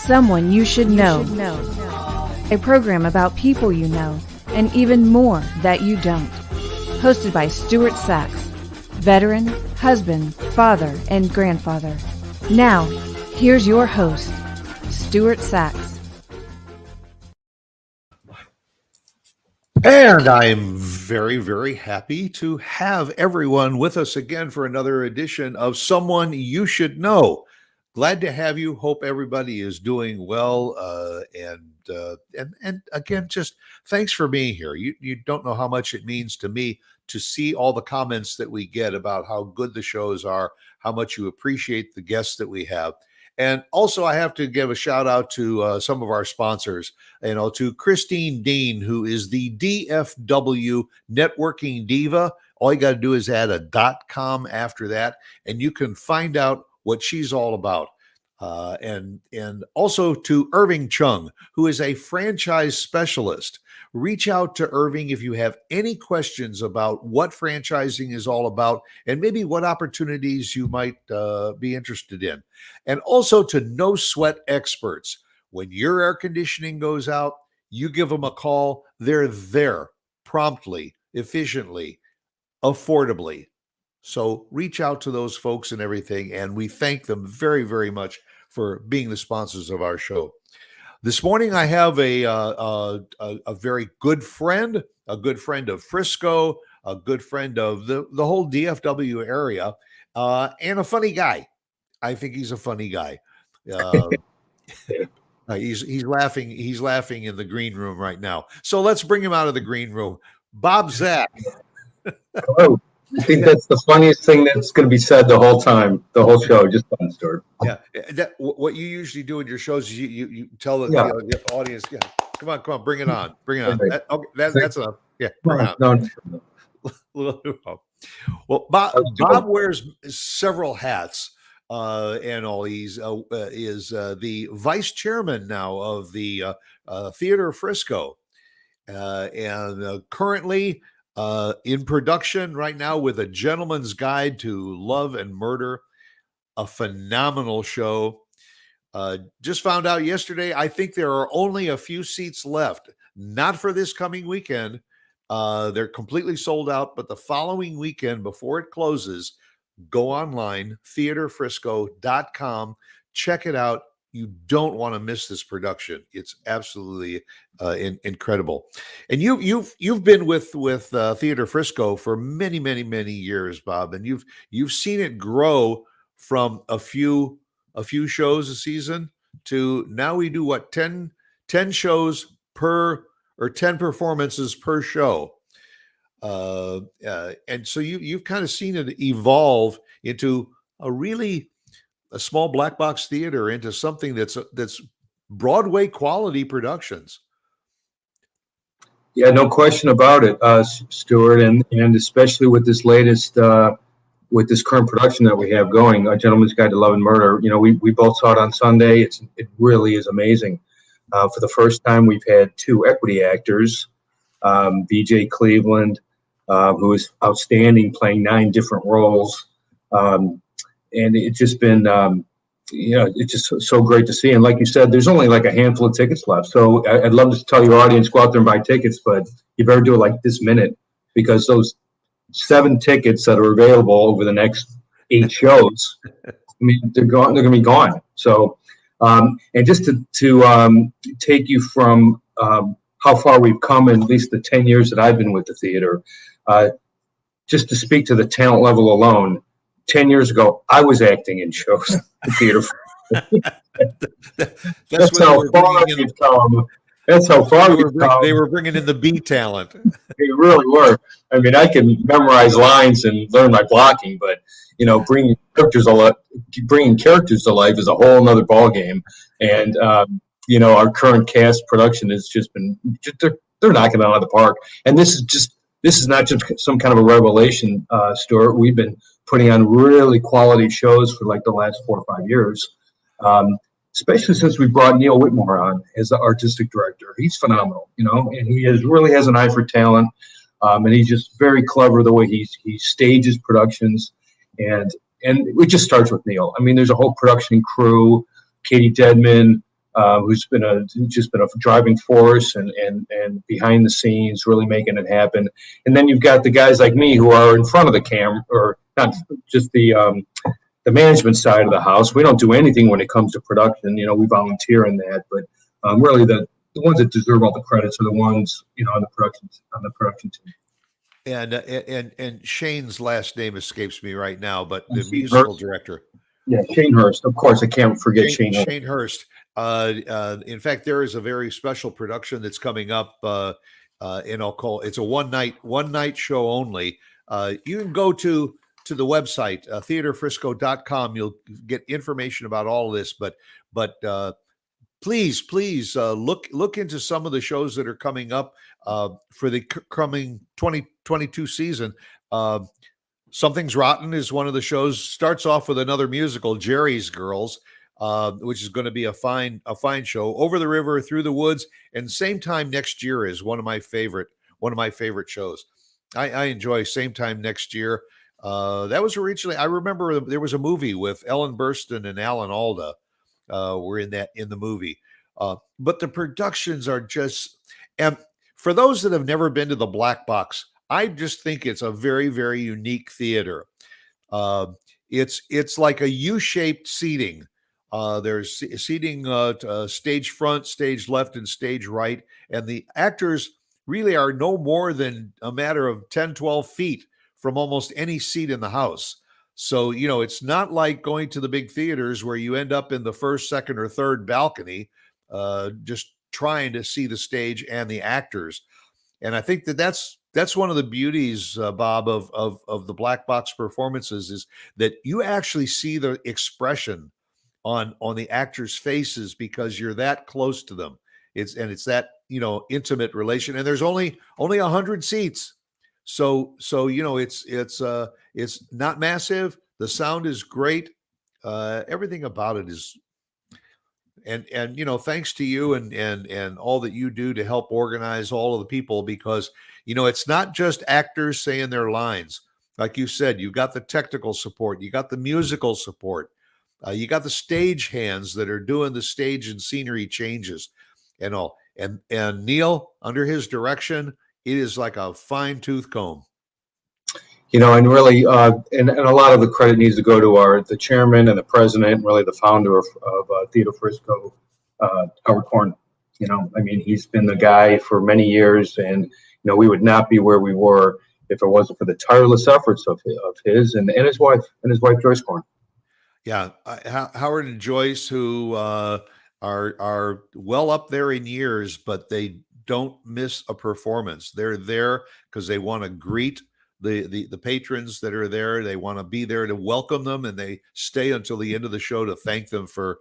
Someone You Should Know. A program about people you know and even more that you don't. Hosted by Stuart Sachs, veteran, husband, father, and grandfather. Now, here's your host, Stuart Sachs. And I'm very, very happy to have everyone with us again for another edition of Someone You Should Know. Glad to have you. Hope everybody is doing well. And again, just thanks for being here. You don't know how much it means to me to see all the comments that we get about how good the shows are, how much you appreciate the guests that we have. And also, I have to give a shout out to some of our sponsors, to Christine Dean, who is the DFW Networking Diva. All you got to do is add a .com after that, and you can find out what she's all about. And also to Irving Chung, who is a franchise specialist. Reach out to Irving if you have any questions about what franchising is all about and maybe what opportunities you might be interested in. And also to No Sweat Experts. When your air conditioning goes out, you give them a call. They're there promptly, efficiently, affordably. So reach out to those folks and everything, and we thank them very, very much for being the sponsors of our show. This morning, I have a very good friend, a good friend of Frisco, a good friend of the whole DFW area, and a funny guy. I think he's a funny guy. He's laughing. He's laughing in the green room right now. So let's bring him out of the green room. Bob Zak. Hello. I think that's the funniest thing that's going to be said the whole time, the whole show. Just fun, Stuart. Yeah, what you usually do in your shows is you tell the audience, come on, bring it on. That's enough. Yeah, bring it on. No. Well, Bob wears several hats, and all. He's is the vice-chairman now of the Theatre Frisco, and currently. In production right now with A Gentleman's Guide to Love and Murder, a phenomenal show. Just found out yesterday, I think there are only a few seats left, not for this coming weekend. They're completely sold out, but the following weekend before it closes, go online, theaterfrisco.com, check it out. You don't want to miss this production. It's absolutely incredible. And you've been with Theatre Frisco for many, many, many years, Bob, and you've seen it grow from a few shows a season to now we do 10 shows per or 10 performances per show. And so you've kind of seen it evolve into a small black box theater into something that's Broadway quality productions. Yeah, no question about it, Stuart, and especially with this latest, with this current production that we have going, A Gentleman's Guide to Love and Murder. We both saw it on Sunday. It really is amazing. For the first time, we've had two equity actors, B.J. Cleveland, who is outstanding, playing 9 different roles. And it's just been, it's just so great to see. And like you said, there's only like a handful of tickets left. So I'd love to tell your audience, go out there and buy tickets, but you better do it like this minute because those 7 tickets that are available over the next 8 shows, they're gone. They're going to be gone. So, and just to take you from how far we've come in at least the 10 years that I've been with the theater, just to speak to the talent level alone. 10 years ago, I was acting in shows at the theater. That's how far we've come. That's how far we've come. They were bringing in the B talent. They really were. I can memorize lines and learn my blocking, but bringing characters to life is a whole nother ball game. And our current cast production has just been they're knocking it out of the park. And this is not just some kind of a revelation, Stuart. We've been putting on really quality shows for like the last 4 or 5 years, especially since we brought Neil Whitmore on as the artistic director. He's phenomenal, and he really has an eye for talent, and he's just very clever the way he stages productions, and it just starts with Neil. There's a whole production crew, Katie Dedman, who's just been a driving force and behind the scenes, really making it happen. And then you've got the guys like me who are in front of the camera, or not just the management side of the house. We don't do anything when it comes to production. We volunteer in that, but really the ones that deserve all the credits are the ones on the production team. And Shane's last name escapes me right now, but the musical director. Yeah, Shane Hurst. Of course, I can't forget Shane Hurst. Shane Hurst. In fact, there is a very special production that's coming up, and it's a one night show only. You can go to the website, theaterfrisco.com. You'll get information about all of this, but please look into some of the shows that are coming up for the coming 2022 season. Something's Rotten is one of the shows. Starts off with another musical, Jerry's Girls, which is going to be a fine show. Over the River, Through the Woods, and Same Time Next Year is one of my favorite shows. I enjoy Same Time Next Year. That was originally, I remember there was a movie with Ellen Burstyn and Alan Alda were in the movie. But the productions are just, and for those that have never been to the Black Box, I just think it's a very, very unique theater. It's like a U-shaped seating. There's seating stage front, stage left, and stage right. And the actors really are no more than a matter of 10, 12 feet from almost any seat in the house. So, it's not like going to the big theaters where you end up in the first, second, or third balcony, just trying to see the stage and the actors. And I think that's one of the beauties, Bob, of the Black Box performances, is that you actually see the expression on the actors' faces because you're that close to them. It's that intimate relation, and there's only 100 seats, so it's not massive. The sound is great. Everything about it is. And thanks to you and all that you do to help organize all of the people, because it's not just actors saying their lines. Like you said, you got the technical support, you got the musical support, you got the stage hands that are doing the stage and scenery changes and all. And Neil, under his direction, it is like a fine tooth comb. And really, and a lot of the credit needs to go to the chairman and the president, and really the founder of Theatre Frisco, Howard Korn. He's been the guy for many years, and we would not be where we were if it wasn't for the tireless efforts of his and his wife Joyce Korn. Yeah, Howard and Joyce, who are well up there in years, but they don't miss a performance. They're there because they want to greet the patrons that are there. They want to be there to welcome them, and they stay until the end of the show to thank them for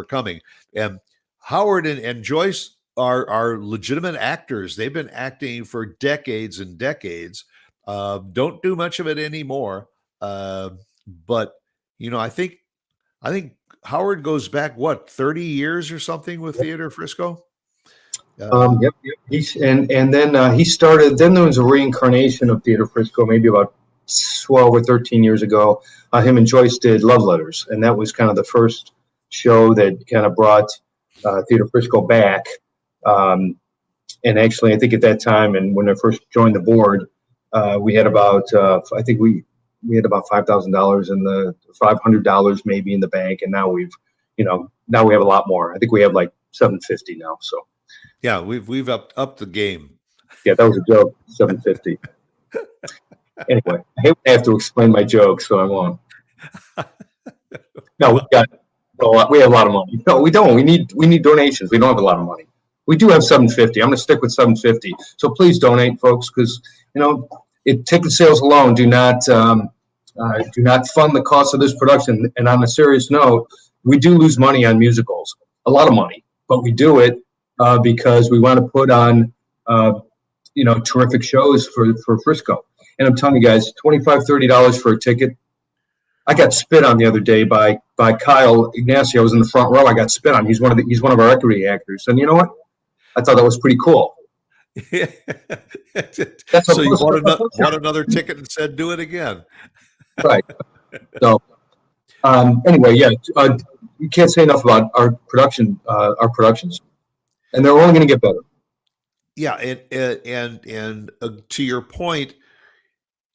coming. And Howard and Joyce are legitimate actors. They've been acting for decades and decades. Don't do much of it anymore. But I think Howard goes back 30 years or something with Theatre Frisco. Yep. And then he started. Then there was a reincarnation of Theatre Frisco, maybe about 12 or 13 years ago. Him and Joyce did Love Letters, and that was kind of the first show that kind of brought Theatre Frisco back. And actually, I think at that time, and when I first joined the board, we had about I think we had about $5,000 in the $500 maybe in the bank, and now we have a lot more. I think we have like $750 now. So. Yeah, we've upped the game. Yeah, that was a joke. $750. Anyway, I have to explain my joke, so I won't. No, we have a lot of money. No, we don't. We need donations. We don't have a lot of money. We do have $750. I'm going to stick with $750. So please donate, folks, because ticket sales alone do not fund the cost of this production. And on a serious note, we do lose money on musicals, a lot of money, but we do it because we want to put on, terrific shows for Frisco. And I'm telling you guys, $25, $30 for a ticket. I got spit on the other day by Kyle Ignacio. I was in the front row. I got spit on. He's one of our equity actors. And you know what? I thought that was pretty cool. So you bought another ticket and said, "Do it again." Right. So anyway, yeah. you can't say enough about our productions, and they're only going to get better. Yeah, and to your point,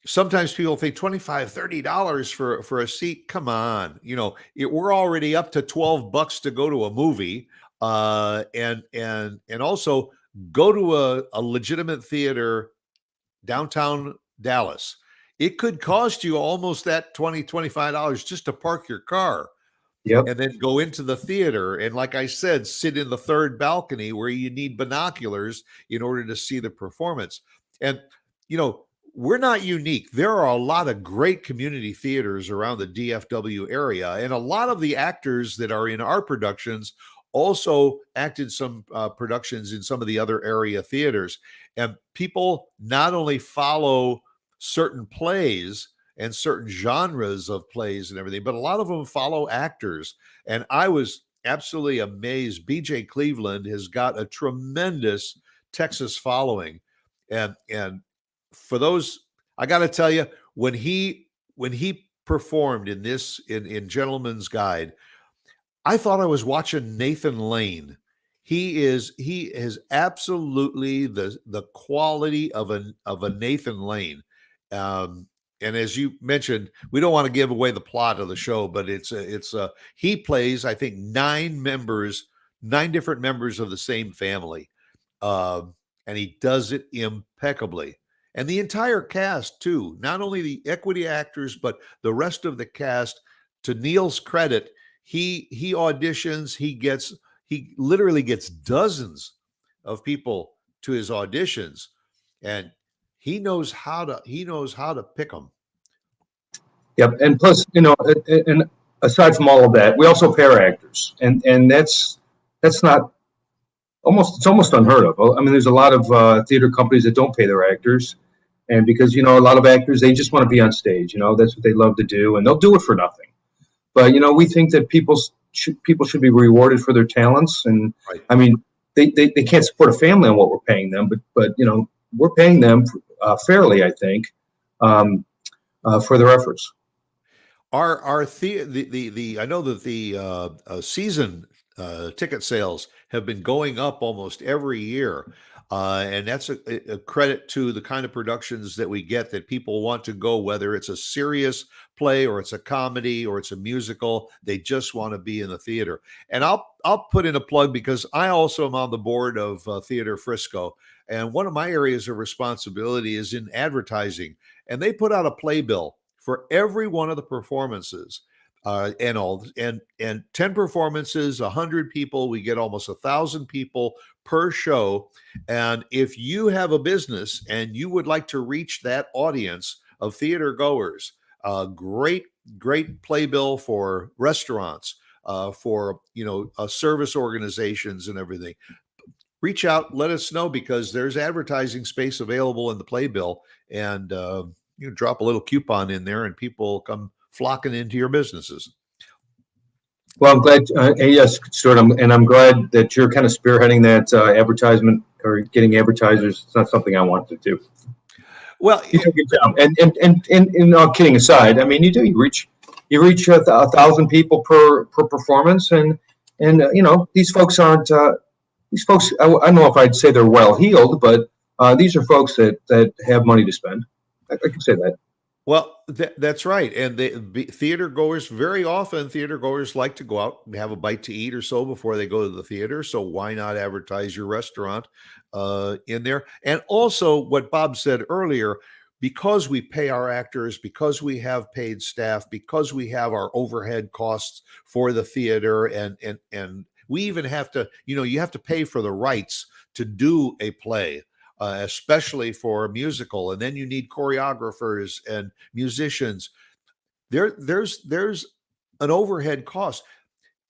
sometimes people think $25-$30 for a seat. Come on, we're already up to $12 to go to a movie, and also go to a legitimate theater downtown Dallas. It could cost you almost that $25 just to park your car. Yep. And then go into the theater. And like I said, sit in the third balcony where you need binoculars in order to see the performance. And, we're not unique. There are a lot of great community theaters around the DFW area. And a lot of the actors that are in our productions also acted some productions in some of the other area theaters. And people not only follow certain plays and certain genres of plays and everything, but a lot of them follow actors. And I was absolutely amazed. BJ Cleveland has got a tremendous Texas following. And for those, I got to tell you, when he performed in Gentleman's Guide, I thought I was watching Nathan Lane. He is absolutely the quality of a Nathan Lane. And as you mentioned, we don't want to give away the plot of the show, but he plays, I think, nine different members of the same family, and he does it impeccably. And the entire cast too, not only the equity actors, but the rest of the cast. To Neil's credit, he auditions. He literally gets dozens of people to his auditions, and he knows how to pick them. Yep. And plus, and aside from all of that, we also pair actors, and that's not it's almost unheard of. I mean, there's a lot of theater companies that don't pay their actors, and because a lot of actors, they just want to be on stage. That's what they love to do, and they'll do it for nothing. But we think that people should be rewarded for their talents, and right. I mean, they can't support a family on what we're paying them, but we're paying them fairly, I think, for their efforts. Our I know that the season ticket sales have been going up almost every year, and that's a credit to the kind of productions that we get, that people want to go, whether it's a serious play or it's a comedy or it's a musical. They just want to be in the theater. And I'll put in a plug, because I also am on the board of Theater Frisco, and one of my areas of responsibility is in advertising, and they put out a playbill for every one of the performances, and 10 performances, 100 people, we get almost 1,000 people per show. And if you have a business and you would like to reach that audience of theater goers, great playbill for restaurants, for service organizations and everything. Reach out, let us know, because there's advertising space available in the playbill, and you drop a little coupon in there and people come flocking into your businesses. Well, I'm glad. Yes, Stuart, I'm glad that you're kind of spearheading that advertisement, or getting advertisers. It's not something I want to do. Well, you do a good job. And all kidding aside, I mean, you reach 1,000 people per performance, and these folks aren't. These folks, I don't know if I'd say they're well-heeled, but these are folks that have money to spend. I can say that. Well, that's right. And theater goers like to go out and have a bite to eat or so before they go to the theater. So why not advertise your restaurant in there? And also, what Bob said earlier, because we pay our actors, because we have paid staff, because we have our overhead costs for the theater, and we even have to, you have to pay for the rights to do a play. Especially for a musical, and then you need choreographers and musicians. There's an overhead cost.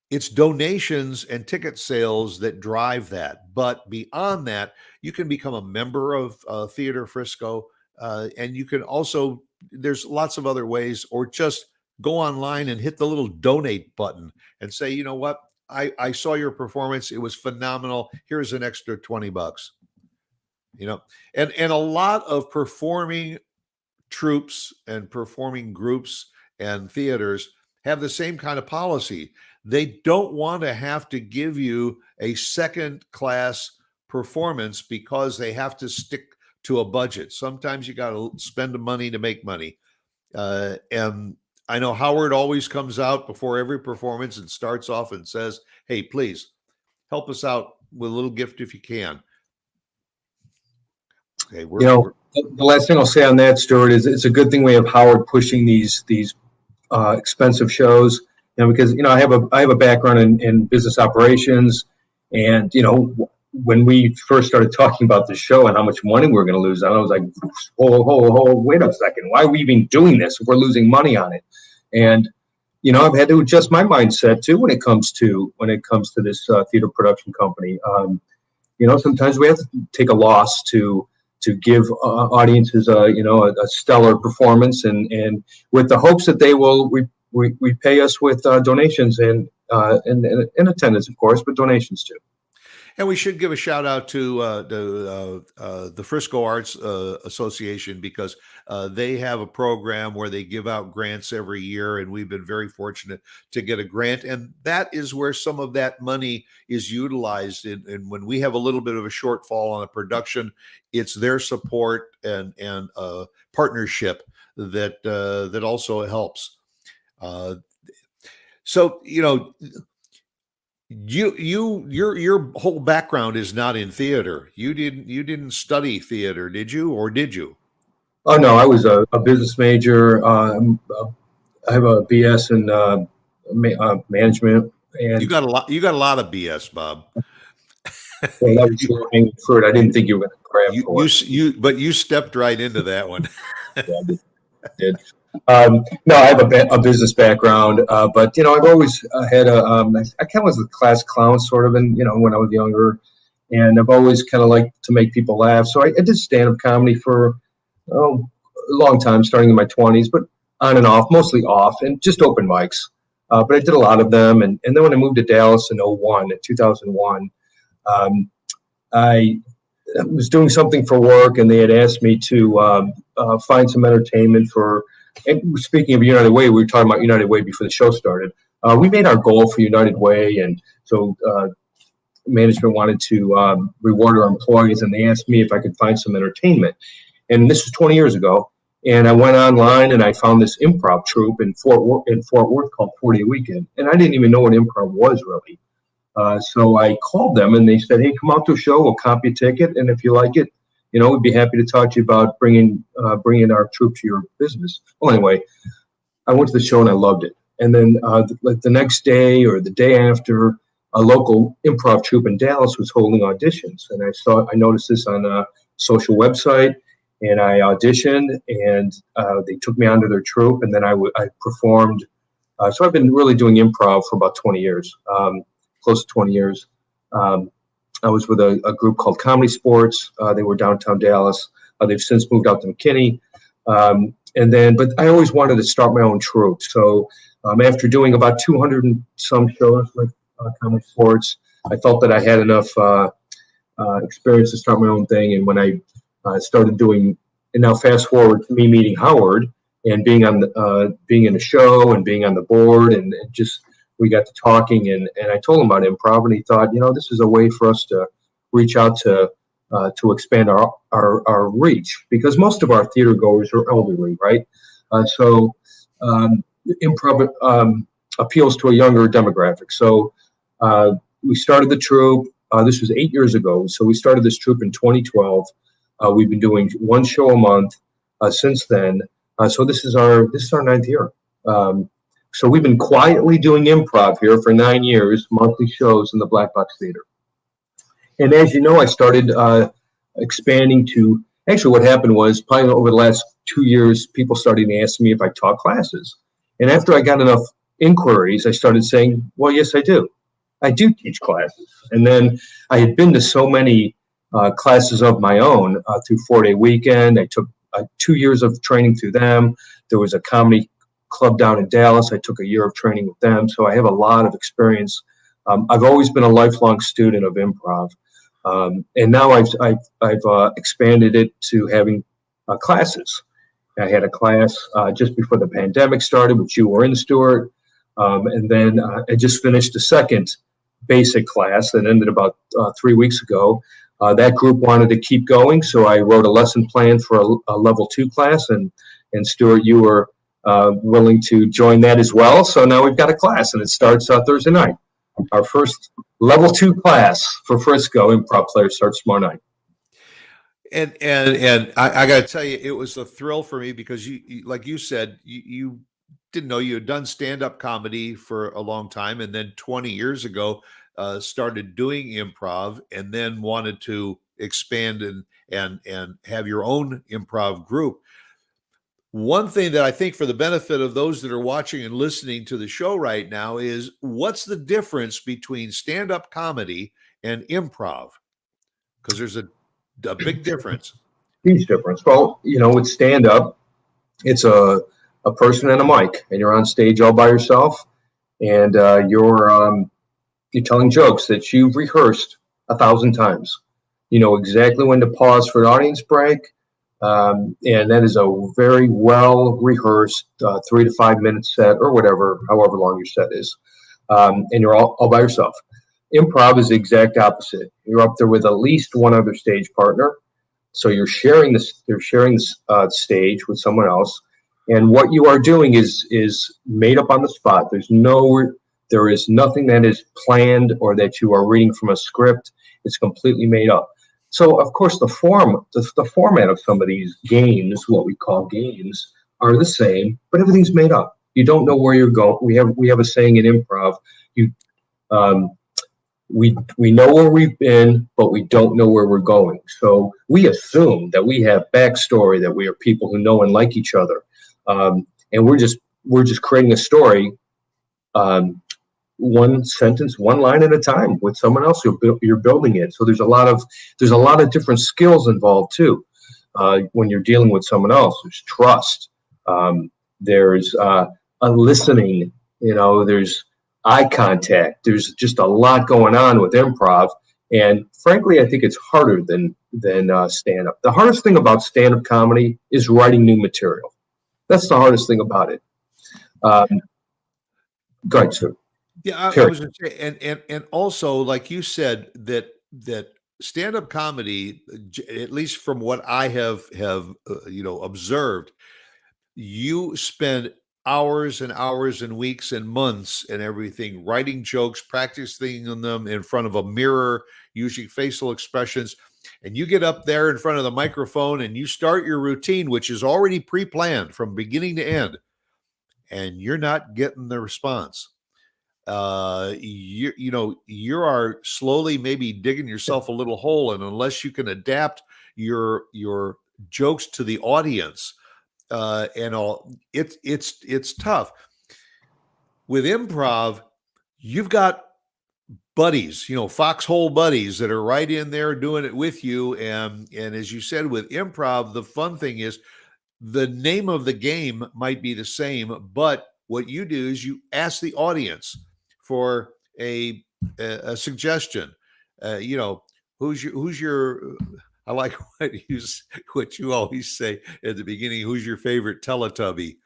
It's donations and ticket sales that drive that. But beyond that, you can become a member of Theater Frisco, and you can also, there's lots of other ways, or just go online and hit the little donate button and say, you know what, I saw your performance, it was phenomenal, here's an extra $20. And a lot of performing troupes and performing groups and theaters have the same kind of policy. They don't want to have to give you a second class performance because they have to stick to a budget. Sometimes you got to spend the money to make money. And I know Howard always comes out before every performance and starts off and says, hey, please help us out with a little gift if you can. Okay, the last thing I'll say on that, Stuart, is it's a good thing we have Howard pushing these expensive shows, because I have a background in business operations, and when we first started talking about the show and how much money we're going to lose on, I was like, wait a second, why are we even doing this if we're losing money on it? And I've had to adjust my mindset too when it comes to this theater production company. Sometimes we have to take a loss to give audiences a stellar performance, and with the hopes that they will repay us with donations and attendance, of course, but donations too. And we should give a shout out to the Frisco Arts Association, because they have a program where they give out grants every year, and we've been very fortunate to get a grant. And that is where some of that money is utilized. And when we have a little bit of a shortfall on a production, it's their support and partnership that also helps. So your whole background is not in theater. You didn't study theater, did you, or did you? Oh no, I was a business major. I have a BS in management, and you got a lot. You got a lot of BS, Bob. Well, that was low-hanging fruit. I didn't think you were going to grab for it. But you stepped right into that one. Yeah, I did. No, I have a business background, but I've always had I kind of was a class clown sort of, when I was younger, and I've always kind of liked to make people laugh. So I did stand-up comedy for a long time, starting in my 20s, but on and off, mostly off, and just open mics. But I did a lot of them, and then when I moved to Dallas in 2001, I was doing something for work, and they had asked me to find some entertainment for. And speaking of United Way, we were talking about United Way before the show started. We made our goal for United Way, and so management wanted to reward our employees, and they asked me if I could find some entertainment. And this was 20 years ago. And I went online and I found this improv troupe in Fort Worth called 40 Weekend, and I didn't even know what improv was really. So I called them, and they said, "Hey, come out to a show. We'll comp you a ticket, and if you like it, we'd be happy to talk to you about bringing our troupe to your business." Well, anyway, I went to the show and I loved it. And then the next day or the day after, a local improv troupe in Dallas was holding auditions, and I noticed this on a social website, and I auditioned, and they took me onto their troupe, and then I performed. So I've been really doing improv for about 20 years, close to 20 years. I was with a group called Comedy Sports. They were downtown Dallas. They've since moved out to McKinney. But I always wanted to start my own troupe. So after doing about 200 and some shows with Comedy Sports, I felt that I had enough experience to start my own thing. And when I started doing, and now fast forward to me meeting Howard and being in the show and being on the board, and just we got to talking, and I told him about improv, and he thought, this is a way for us to reach out to expand our reach, because most of our theater goers are elderly, right? So improv appeals to a younger demographic. So we started the troupe. This was 8 years ago. So we started this troupe in 2012. We've been doing one show a month since then. So this is our ninth year. So we've been quietly doing improv here for 9 years, monthly shows in the Black Box Theater. And as you know, I started expanding to, actually what happened was probably over the last 2 years, people started asking me if I taught classes. And after I got enough inquiries, I started saying, well, yes, I do. I do teach classes. And then I had been to so many classes of my own through 4-Day Weekend. I took 2 years of training through them. There was a comedy club down in Dallas. I took a year of training with them. So I have a lot of experience. I've always been a lifelong student of improv. And now I've expanded it to having classes. I had a class just before the pandemic started, which you were in, Stuart. And then I just finished a second basic class that ended about 3 weeks ago. That group wanted to keep going, so I wrote a lesson plan for a level 2 class, and Stuart, you were willing to join that as well. So now we've got a class, and it starts Thursday night. Our first level 2 class for Frisco improv players starts tomorrow night. And I got to tell you, it was a thrill for me because you like you said, you didn't know you had done stand-up comedy for a long time, and then 20 years ago started doing improv, and then wanted to expand and have your own improv group. One thing that I think, for the benefit of those that are watching and listening to the show right now, is what's the difference between stand-up comedy and improv? Because there's a big difference. Huge difference. Well, with stand-up, it's a person and a mic, and you're on stage all by yourself, and you're telling jokes that you've rehearsed 1,000 times. You know exactly when to pause for an audience break, and that is a very well rehearsed 3 to 5 minute set, or however long your set is, and you're all by yourself. Improv is the exact opposite. You're up there with at least one other stage partner, so you're sharing this. They're sharing this stage with someone else, and what you are doing is made up on the spot. There is nothing that is planned or that you are reading from a script. It's completely made up. So, of course, the format of some of these games, what we call games, are the same, but everything's made up. You don't know where you're going. We have a saying in improv: we know where we've been, but we don't know where we're going. So we assume that we have backstory, that we are people who know and like each other, and we're just creating a story, one sentence, one line at a time with someone else. You're building it. So there's a lot of different skills involved too. When you're dealing with someone else, there's trust. There's a listening. There's eye contact. There's just a lot going on with improv, and frankly, I think it's harder than stand-up. The hardest thing about stand-up comedy is writing new material. That's the hardest thing about it. Go ahead, sir. Yeah, I was going to say, and also, like you said, that stand-up comedy, at least from what I have observed, you spend hours and hours and weeks and months and everything writing jokes, practicing them in front of a mirror, using facial expressions, and you get up there in front of the microphone and you start your routine, which is already pre-planned from beginning to end, and you're not getting the response. You are slowly maybe digging yourself a little hole, and unless you can adapt your jokes to the audience, and all, it's tough. With improv, you've got buddies, foxhole buddies that are right in there doing it with you, and as you said, with improv, the fun thing is the name of the game might be the same, but what you do is you ask the audience for a suggestion. Who's your I like what you always say at the beginning. Who's your favorite Teletubby?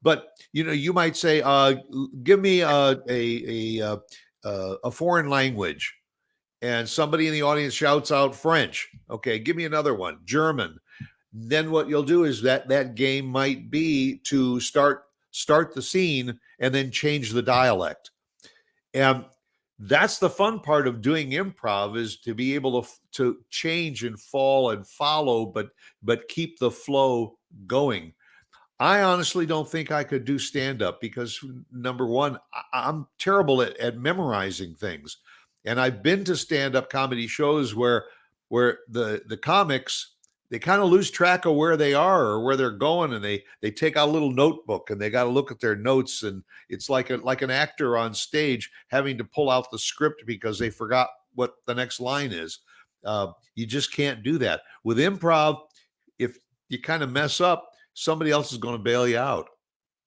But you might say, "Give me a foreign language," and somebody in the audience shouts out French. Okay, give me another one, German. Then what you'll do is that game might be to start the scene and then change the dialect. And that's the fun part of doing improv, is to be able to change and fall and follow, but keep the flow going. I honestly don't think I could do stand-up because, number one, I'm terrible at memorizing things. And I've been to stand-up comedy shows where the comics, they kind of lose track of where they are or where they're going, and they take out a little notebook and they got to look at their notes, and it's like an actor on stage having to pull out the script because they forgot what the next line is. You just can't do that. With improv, if you kind of mess up, somebody else is going to bail you out.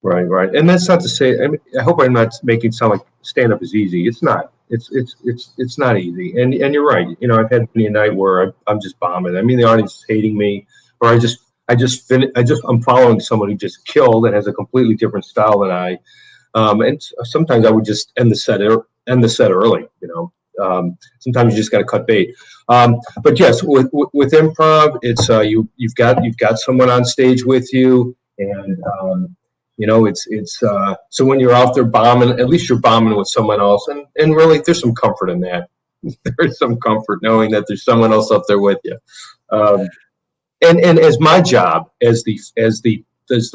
Right. And that's not to say, I hope I'm not making it sound like stand-up is easy. It's not. It's not easy. And you're right. I've had many a night where I'm just bombing. The audience is hating me, or I'm following someone who just killed and has a completely different style than I. And sometimes I would just end the set early. Sometimes you just got to cut bait. But yes, with improv, it's you've got someone on stage with you, and it's so when you're out there bombing, at least you're bombing with someone else, and really there's some comfort in that. There's some comfort knowing that there's someone else up there with you. And as my job as the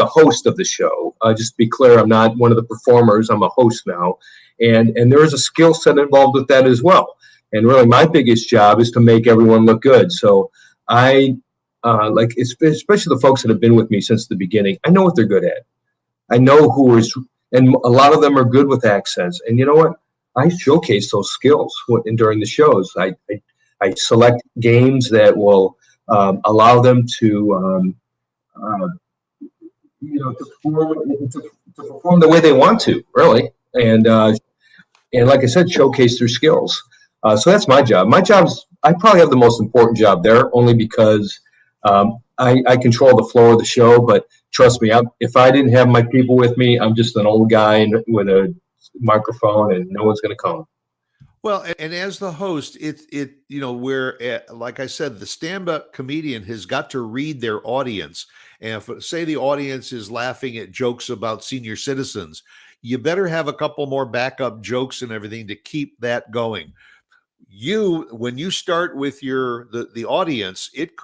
host of the show, just to be clear, I'm not one of the performers. I'm a host now, and there is a skill set involved with that as well. And really, my biggest job is to make everyone look good. So I especially the folks that have been with me since the beginning. I know what they're good at. I know and a lot of them are good with accents. And you know what? I showcase those skills during the shows. I select games that will allow them to perform the way they want to, really, and like I said, showcase their skills. So that's my job. I probably have the most important job there, only because I control the flow of the show. But trust me, if I didn't have my people with me, I'm just an old guy with a microphone, and no one's going to come. Well, and as the host, where, like I said, the stand-up comedian has got to read their audience. And if, say, the audience is laughing at jokes about senior citizens, you better have a couple more backup jokes and everything to keep that going. When you start with the audience, it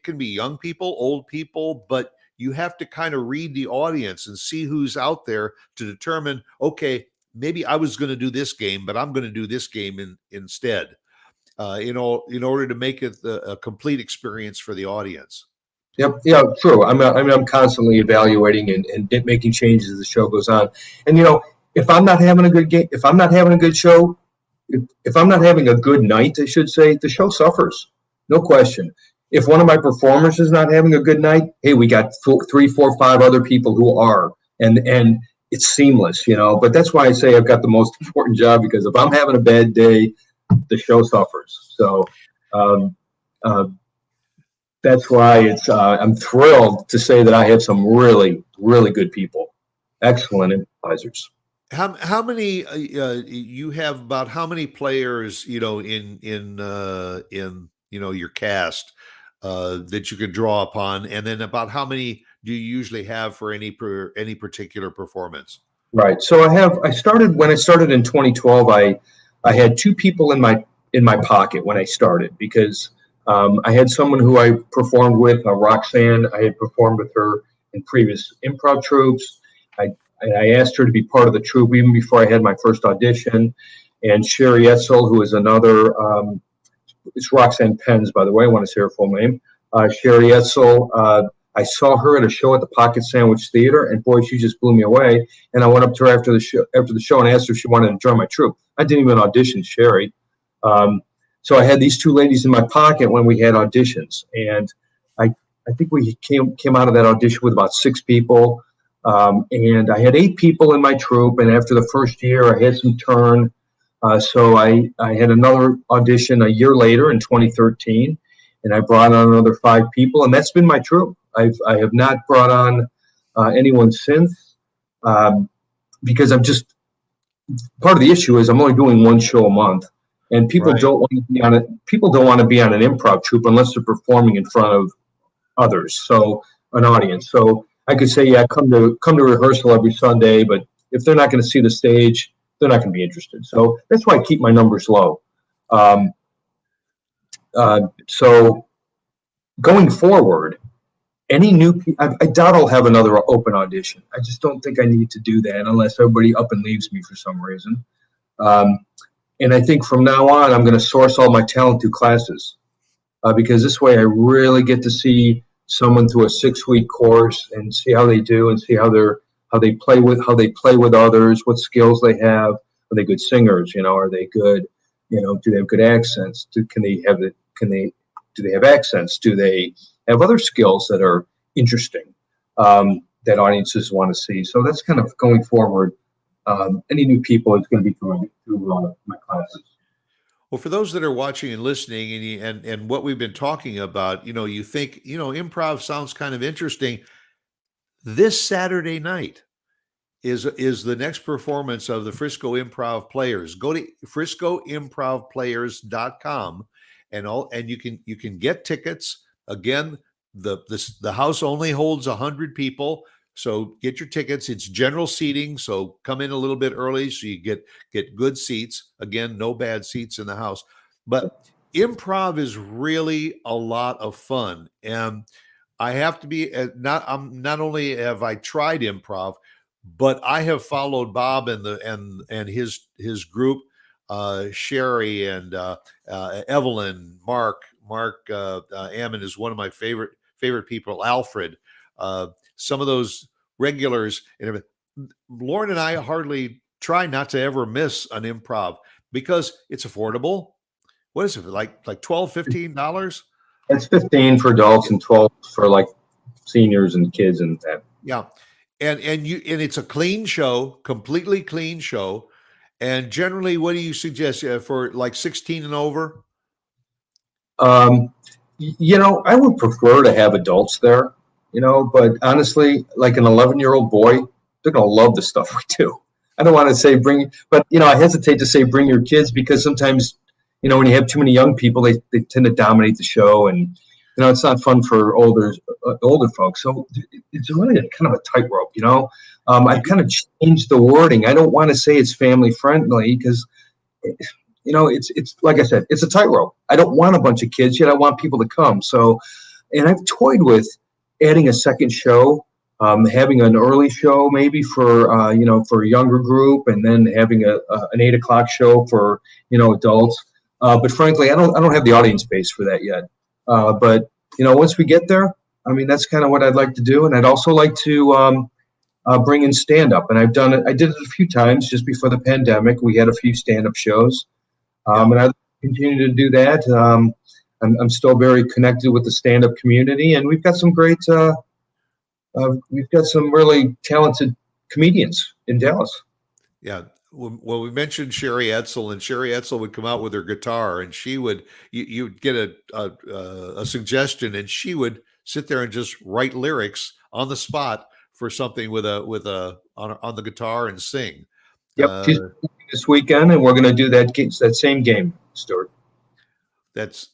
can be young people, old people, but you have to kind of read the audience and see who's out there to determine, okay, maybe I was going to do this game, but I'm going to do this game instead, in order to make it a complete experience for the audience. Yep. Yeah, true. I'm constantly evaluating and making changes as the show goes on. And, if I'm not having a good game, if I'm not having a good show, if I'm not having a good night, I should say, the show suffers. No question. If one of my performers is not having a good night, hey, we got 3, 4, 5 other people who are, and it's seamless, but that's why I say I've got the most important job, because if I'm having a bad day, the show suffers. So that's why I'm thrilled to say that I have some really, really good people, excellent improvisers. How many you have? About how many players in your cast that you could draw upon, and then about how many do you usually have for any particular performance? Right. So when I started in 2012, I had 2 people in my pocket when I started, because I had someone who I performed with, Roxanne. I had performed with her in previous improv troupes. I asked her to be part of the troupe even before I had my first audition. And Sherry Etzel, who is another, it's Roxanne Penns, by the way. I want to say her full name. Sherry Etzel. I saw her at a show at the Pocket Sandwich Theater, and boy, she just blew me away. And I went up to her after the show and asked her if she wanted to join my troupe. I didn't even audition Sherry. So I had these 2 ladies in my pocket when we had auditions, and I think we came out of that audition with about 6 people. And I had 8 people in my troupe, and after the first year, I had some turn. So I had another audition a year later in 2013, and I brought on another 5 people, and that's been my troupe. I have not brought on anyone since, because I'm just, part of the issue is I'm only doing 1 show a month, and people Right. don't want to be on it. People don't want to be on an improv troupe unless they're performing in front of others, so an audience. So I could say, yeah, come to rehearsal every Sunday, but if they're not going to see the stage, they're not going to be interested. So that's why I keep my numbers low. So going forward, any new, I doubt I'll have another open audition. I just don't think I need to do that unless everybody up and leaves me for some reason. And I think from now on, I'm going to source all my talent through classes, because this way I really get to see someone through a 6-week course and see how they do, and see how they play with others, what skills they have. Are they good singers? Are they good? Do they have good accents? Do they have accents? Do they have other skills that are interesting, that audiences want to see? So that's kind of going forward. Any new people is going to be through my classes. Well, for those that are watching and listening, and what we've been talking about, you think, improv sounds kind of interesting. This Saturday night is the next performance of the Frisco Improv Players. Go to friscoimprovplayers.com and you can get tickets. Again, the house only holds 100 people. So get your tickets. It's general seating, so come in a little bit early so you get good seats. Again, no bad seats in the house. But improv is really a lot of fun. And I have to be not only have I tried improv, but I have followed Bob and his group, Sherry and Evelyn, Mark Ammon is one of my favorite people. Alfred, some of those regulars, and everything. Lauren and I hardly try not to ever miss an improv because it's affordable. What is it, like $12-15? It's 15 for adults and 12 for like seniors and kids and that. Yeah. And it's a clean show, completely clean show. And generally, what do you suggest for like 16 and over? I would prefer to have adults there, but honestly, like an 11-year-old boy, they're going to love the stuff we do. I don't want to say but I hesitate to say bring your kids because sometimes, when you have too many young people, they tend to dominate the show, and it's not fun for older folks. So it's really kind of a tightrope. I kind of changed the wording. I don't want to say it's family friendly because it's like I said, it's a tightrope. I don't want a bunch of kids, yet I want people to come. So, and I've toyed with adding a second show, having an early show maybe for for a younger group, and then having an 8 o'clock show for adults. But frankly, I don't have the audience base for that yet. But once we get there, I mean, that's kind of what I'd like to do, and I'd also like to bring in stand-up. And I did it a few times just before the pandemic. We had a few stand-up shows, and I continue to do that. I'm still very connected with the stand-up community, and we've got some really talented comedians in Dallas. Yeah. Well, we mentioned Sherry Etzel, and Sherry Etzel would come out with her guitar, and you'd get a suggestion, and she would sit there and just write lyrics on the spot for something on the guitar and sing. Yep, she's this weekend, and we're going to do that same game, Stuart. That's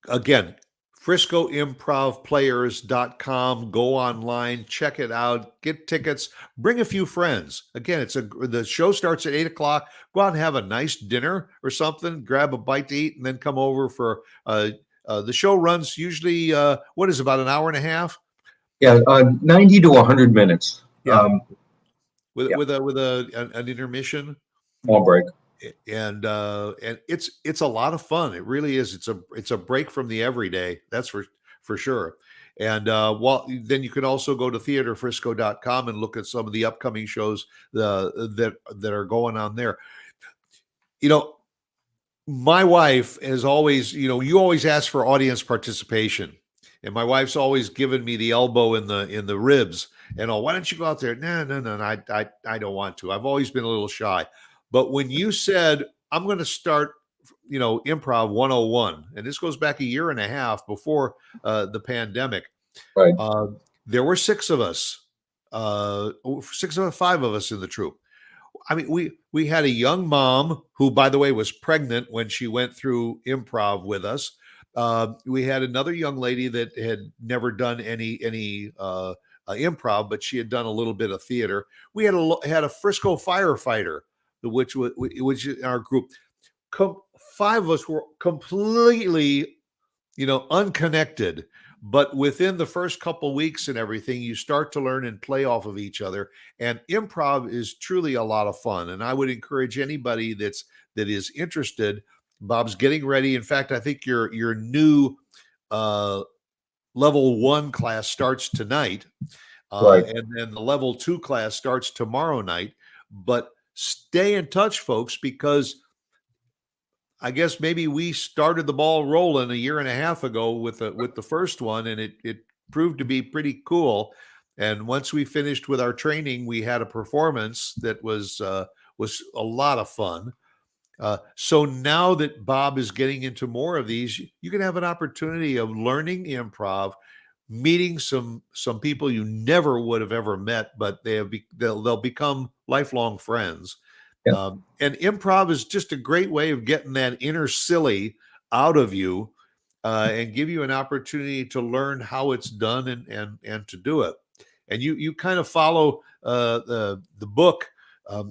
again, friscoimprovplayers.com. Go online, check it out, get tickets, bring a few friends. Again, the show starts at 8 o'clock. Go out and have a nice dinner or something, grab a bite to eat, and then come over for the show runs usually about an hour and a half? Yeah, 90 to 100 minutes. Yeah. With an intermission. Small break. And it's a lot of fun. It really is. It's a break from the everyday. That's for sure. And then you can also go to theaterfrisco.com and look at some of the upcoming shows that are going on there. My wife has always, you always ask for audience participation, and my wife's always given me the elbow in the ribs. And why don't you go out there? No, I don't want to. I've always been a little shy. But when you said, I'm going to start, Improv 101, and this goes back a year and a half before the pandemic, right? There were 5 of us in the troupe. I mean, we had a young mom who, by the way, was pregnant when she went through improv with us. We had another young lady that had never done any improv, but she had done a little bit of theater. We had a Frisco firefighter, which in our group. 5 of us were completely, unconnected. But within the first couple weeks and everything, you start to learn and play off of each other. And improv is truly a lot of fun. And I would encourage anybody that is interested. Bob's getting ready. In fact, I think your new level 1 class starts tonight. Right. And then the level 2 class starts tomorrow night. But stay in touch, folks, because I guess maybe we started the ball rolling a year and a half ago with the first one, and it proved to be pretty cool. And once we finished with our training, we had a performance that was a lot of fun. So now that Bob is getting into more of these, you can have an opportunity of learning improv, meeting some people you never would have ever met, but they'll become lifelong friends. Yeah. And improv is just a great way of getting that inner silly out of you, and give you an opportunity to learn how it's done and to do it. And you kind of follow the book,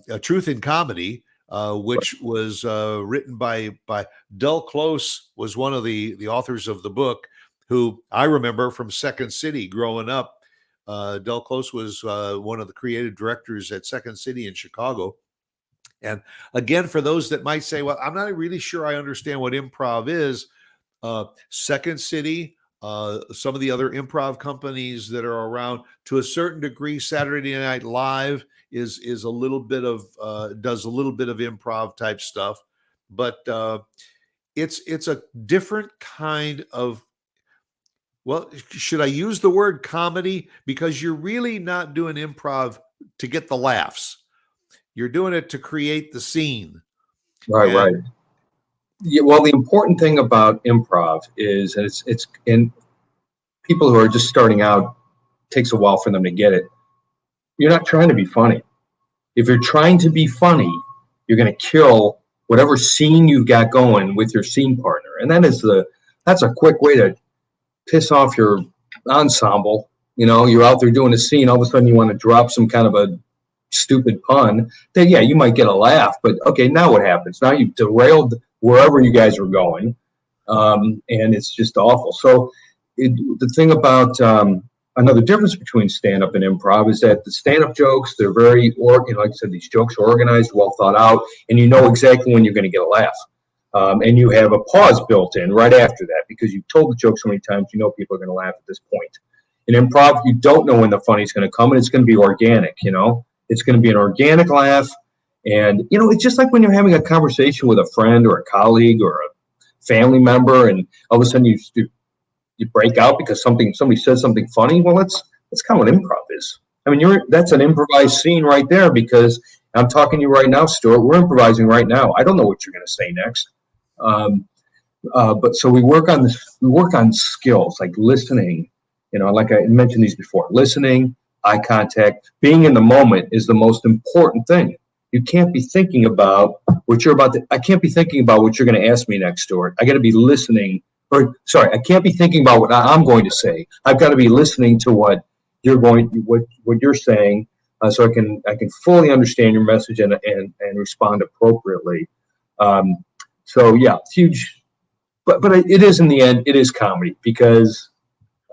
A Truth in Comedy, which was written by Del Close, was one of the authors of the book, who I remember from Second City growing up. Del Close was one of the creative directors at Second City in Chicago. And again, for those that might say, well, I'm not really sure I understand what improv is, Second City, some of the other improv companies that are around, to a certain degree, Saturday Night Live is a little bit of does a little bit of improv type stuff, but it's a different kind of, well, should I use the word comedy? Because you're really not doing improv to get the laughs. You're doing it to create the scene. Right, right. Yeah, well, the important thing about improv is, and it's in people who are just starting out, takes a while for them to get it. You're not trying to be funny. If you're trying to be funny, you're going to kill whatever scene you've got going with your scene partner, and that's a quick way to piss off your ensemble. You know, you're out there doing a scene, all of a sudden you want to drop some kind of a stupid pun. Then yeah, you might get a laugh, but okay, now what happens? Now you've derailed wherever you guys were going, and it's just awful. So the thing about another difference between stand-up and improv is that the stand-up jokes, they're very, like I said, these jokes are organized, well thought out, and you know exactly when you're going to get a laugh. And you have a pause built in right after that because you've told the joke so many times, you know people are going to laugh at this point. In improv, you don't know when the funny's going to come, and it's going to be organic, you know? It's going to be an organic laugh. And, you know, it's just like when you're having a conversation with a friend or a colleague or a family member, and all of a sudden you break out because somebody says something funny. Well, that's kind of what improv is. I mean, that's an improvised scene right there, because I'm talking to you right now, Stuart. We're improvising right now. I don't know what you're going to say next. But so we work on this. We work on skills like listening. You know, like I mentioned these before. Listening, eye contact, being in the moment is the most important thing. You can't be thinking about what you're about to. I can't be thinking about what you're going to ask me next, Stuart. I got to be listening. I can't be thinking about what I'm going to say. I've got to be listening to what you're saying, so I can fully understand your message and respond appropriately. So yeah, it's huge, but it is, in the end, it is comedy because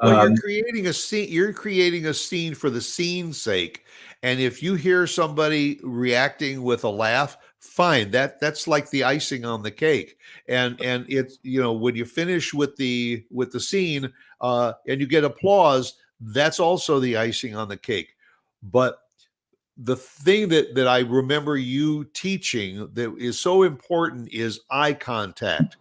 you're creating a scene. You're creating a scene for the scene's sake, and if you hear somebody reacting with a laugh, fine. That's like the icing on the cake. And it's, you know, when you finish with the scene, and you get applause, that's also the icing on the cake. But the thing that I remember you teaching that is so important is eye contact.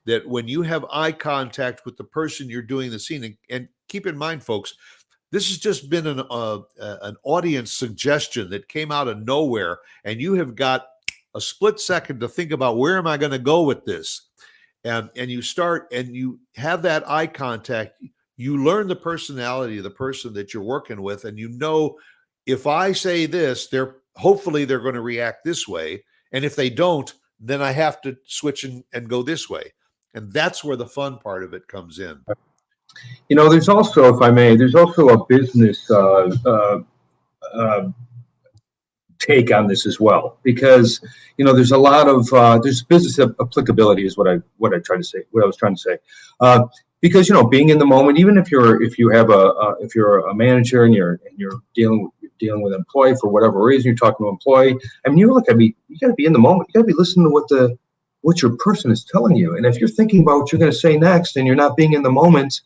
That when you have eye contact with the person you're doing the scene, and keep in mind, folks, this has just been an audience suggestion that came out of nowhere, and you have got a split second to think about, where am I going to go with this? And you start and you have that eye contact. You learn the personality of the person that you're working with, and you know, if I say this, hopefully they're going to react this way, and if they don't, then I have to switch and go this way. And that's where the fun part of it comes in. You know, there's also, if I may, there's also a business take on this as well, because, you know, there's a lot of there's business applicability is what I was trying to say. Because, you know, being in the moment, even if you're a manager and you're dealing with an employee for whatever reason, you're talking to an employee. I mean, you got to be in the moment. You got to be listening to what your person is telling you. And if you're thinking about what you're going to say next and you're not being in the moment,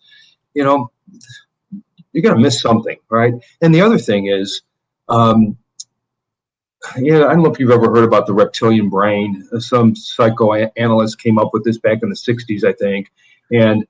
you know, you're going to miss something, right? And the other thing is, I don't know if you've ever heard about the reptilian brain. Some psychoanalyst came up with this back in the 60s, I think. And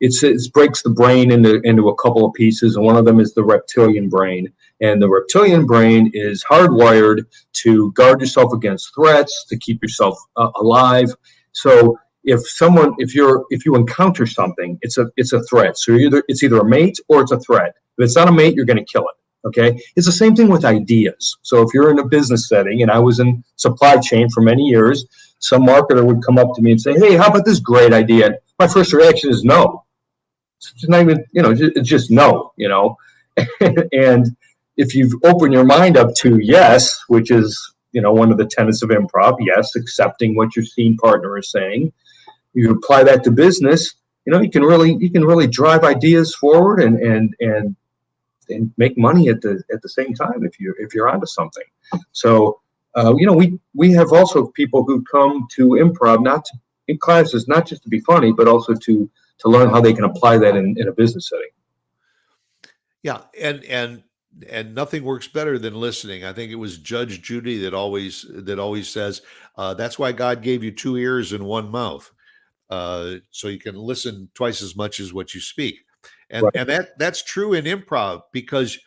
it breaks the brain into a couple of pieces, and one of them is the reptilian brain. And the reptilian brain is hardwired to guard yourself against threats, to keep yourself alive. So if you encounter something, it's a threat. So it's either a mate or it's a threat. If it's not a mate, you're going to kill it. Okay. It's the same thing with ideas. So if you're in a business setting, and I was in supply chain for many years, some marketer would come up to me and say, "Hey, how about this great idea?" My first reaction is no. It's not even, it's just no, and if you've opened your mind up to yes, which is, one of the tenets of improv, yes, accepting what your scene partner is saying, you apply that to business, you can really drive ideas forward and make money at the same time if you're onto something. So, we have also people who come to improv in classes, not just to be funny, but also to learn how they can apply that in a business setting. Yeah, and nothing works better than listening. I think it was Judge Judy that always says, that's why God gave you 2 ears and 1 mouth, so you can listen twice as much as what you speak. And Right. and that's true in improv, because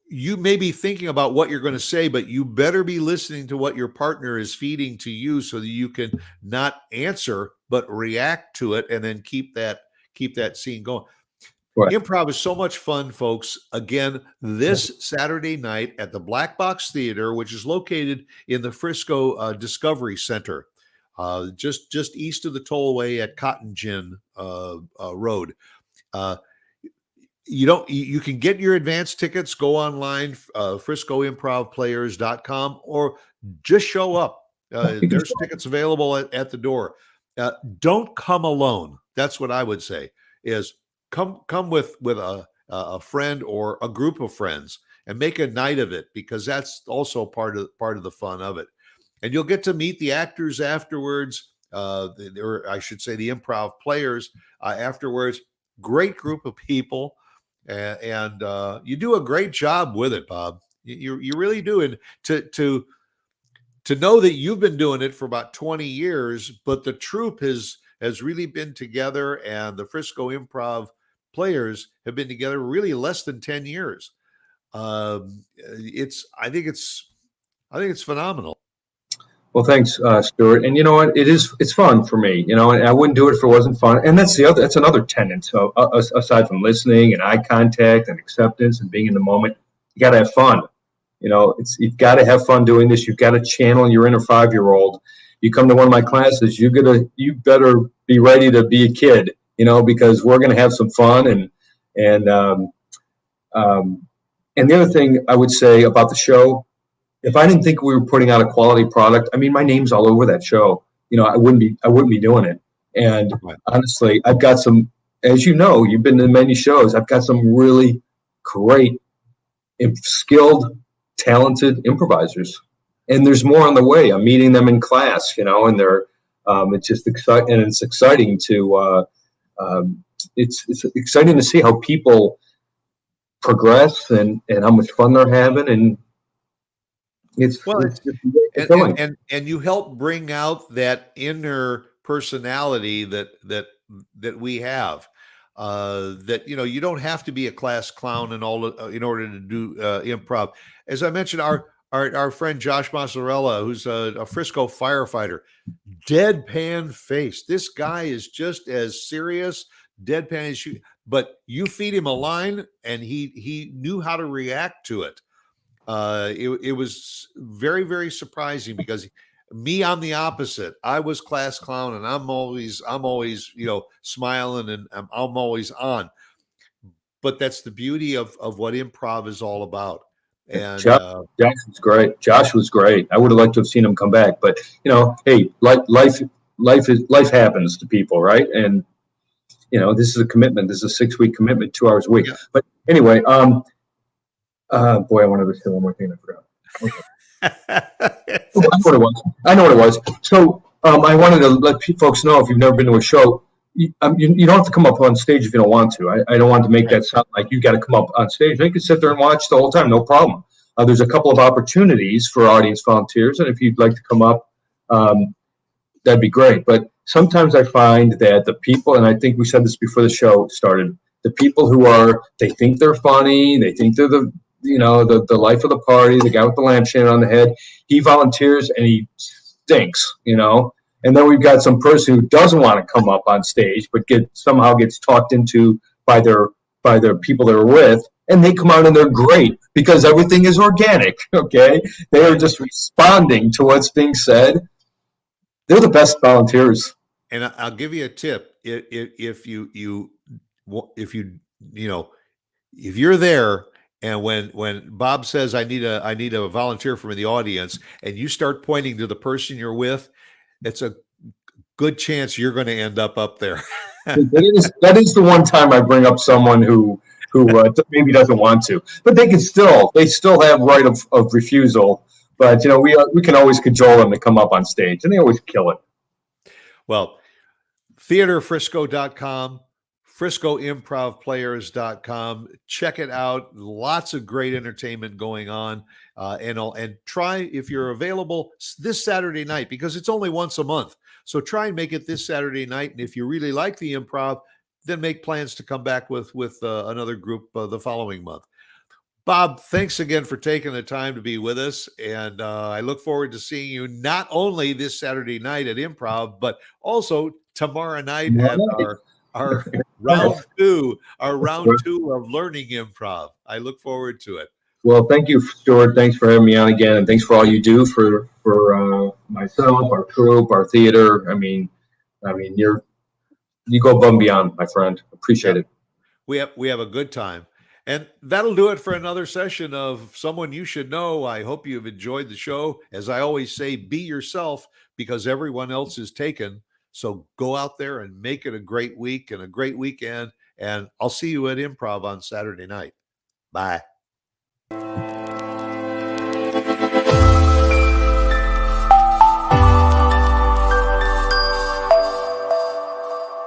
you may be thinking about what you're going to say, but you better be listening to what your partner is feeding to you, so that you can not answer but react to it, and then keep that scene going. Right. Improv is so much fun, folks. Again, this Saturday night at the Black Box Theater, which is located in the Frisco Discovery Center, just east of the tollway at Cotton Gin Road. You can get your advance tickets. Go online, friscoimprovplayers.com, or just show up. There's tickets available at the door. Don't come alone. That's what I would say, is come with a friend or a group of friends, and make a night of it, because that's also part of the fun of it. And you'll get to meet the actors afterwards, or I should say the improv players afterwards. Great group of people, and you do a great job with it, Bob. You really do. And to know that you've been doing it for about 20 years, but the troupe has really been together, and the Frisco Improv players have been together really less than 10 years. I think it's phenomenal. Well, thanks, Stuart. And you know what? It's fun for me, and I wouldn't do it if it wasn't fun. And that's another tenet. So aside from listening and eye contact and acceptance and being in the moment, you got to have fun. You've got to have fun doing this. You've got to channel your inner 5-year-old. You come to one of my classes, you better be ready to be a kid, because we're going to have some fun. And the other thing I would say about the show, if I didn't think we were putting out a quality product, I mean, my name's all over that show. I wouldn't be doing it. And honestly, I've got some, as you've been to many shows, I've got some really great, skilled, talented improvisers, and there's more on the way. I'm meeting them in class, and they're it's just exciting, and it's exciting to it's exciting to see how people progress and how much fun they're having, and and you help bring out that inner personality that we have. That you don't have to be a class clown and all in order to do improv. As I mentioned, our friend Josh Mozzarella, who's a Frisco firefighter, deadpan face. This guy is just as serious, deadpan as you. But you feed him a line, and he knew how to react to it. It was very, very surprising, because I'm the opposite. I was class clown, and I'm always smiling, and I'm always on. But that's the beauty of what improv is all about. And Josh was great. Josh was great. I would have liked to have seen him come back, but hey, life happens to people, right? And this is a commitment. This is a 6-week commitment, 2 hours a week. Yeah. But anyway, boy, I wanted to say one more thing. I forgot. I know what it was. So I wanted to let folks know, if you've never been to a show, you don't have to come up on stage if you don't want to. I don't want to make that sound like you got to come up on stage. You can sit there and watch the whole time, no problem. There's a couple of opportunities for audience volunteers, and if you'd like to come up, that'd be great. But sometimes I find that the people, and I think we said this before the show started, the people who they think they're funny, they think they're the the life of the party, the guy with the lampshade on the head. He volunteers and he stinks, And then we've got some person who doesn't want to come up on stage, but somehow gets talked into by their people they're with, and they come out and they're great because everything is organic. Okay, they are just responding to what's being said. They're the best volunteers. And I'll give you a tip: if you're there, and when Bob says I need a volunteer from the audience, and you start pointing to the person you're with, it's a good chance you're going to end up there. that is the one time I bring up someone who maybe doesn't want to, but they still have right of refusal. But we can always cajole them to come up on stage, and they always kill it. Well, theaterfrisco.com, FriscoImprovPlayers.com. Check it out. Lots of great entertainment going on. And try, if you're available this Saturday night, because it's only once a month. So try and make it this Saturday night. And if you really like the improv, then make plans to come back with another group the following month. Bob, thanks again for taking the time to be with us. And I look forward to seeing you not only this Saturday night at Improv, but also tomorrow night at our round two of learning improv. I look forward to it. Well, thank you, Stuart. Thanks for having me on again, and thanks for all you do for myself, our troupe, our theater. I mean, you go above and beyond, my friend. Appreciate it. We have a good time. And that'll do it for another session of Someone You Should Know. I hope you've enjoyed the show. As I always say, be yourself because everyone else is taken. So go out there and make it a great week and a great weekend. And I'll see you at Improv on Saturday night. Bye.